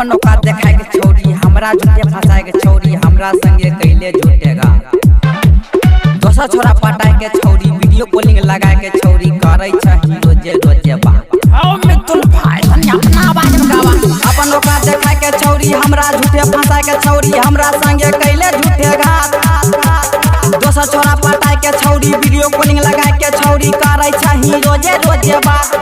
अपन औकात देखाए के छौरी हमरा झूठे फंसाए के छौरी हमरा संगे कैले झूठेगा दोसर छोरा पटाए के छौरी वीडियो कॉलिंग लगाए के छौरी करे छही रोजे रोजे बात आओ मिथुन भाई तनी अपना आवाज में गावा अपन औकात देखाए के छौरी हमरा झूठे फंसाए के छौरी हमरा संगे कैले झूठेगा दोसर छोरा पटाए के छौरी वीडियो कॉलिंग लगाए के छौरी करे छही रोजे रोजे बात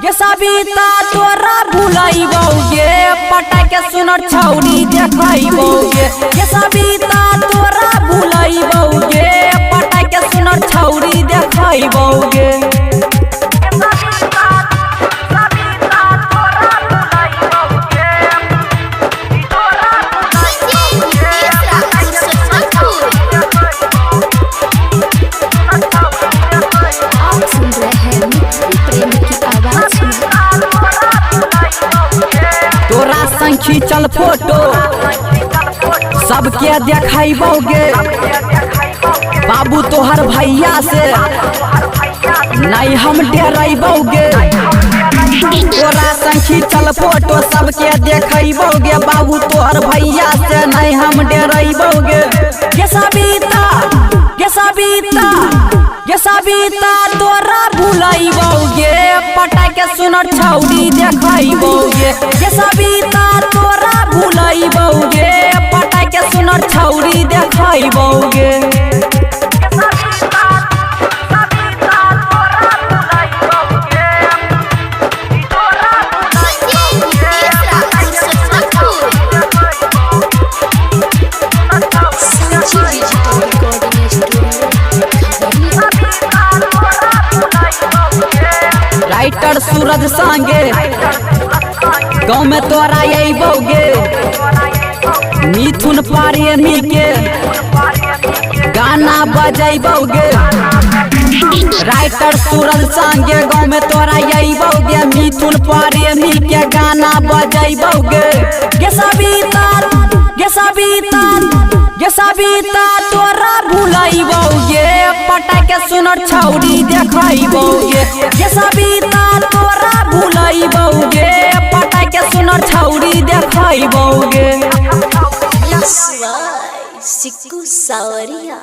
ये सबिता तोरा भुलाइबौगे पटाए के सुनर छौरी देखैबौगे ये सबिता तोरा भुलाइबौगे पटाए के सुनर छौरी देखैबौगे तोरा संग खींचल फोटो सबके देखैबौगे बाबू तोहर भैया से नहीं हम डरैबौगे तोरा संग खींचल फोटो सबके देखैबौगे बाबू तोहर भैया से नहीं हम डरैबौगे ये सबिता तोरा भुलाइबौगे पटाए के सुनर छौरी देखैबौगे ये सबिता तोरा भुलाइबौगे पटाए के सुनर छौरी देखैबौगे राइटर सूरज संगे गाँव में तोरा अइबौगे मिथुन प्रेमी के गाना बजैबौगे राइटर सूरज संगे गाँव में तोरा अइबौगे मिथुन प्रेमी के गाना बजैबौगे ये सबिता तोरा भुलाइबौगे पटाए के सुनर छौरी देखैबौगे ये सबिता तोरा भुलाइबौगे पटाए के सुनर छौरी देखैबौगे सिक्कू सावरिया।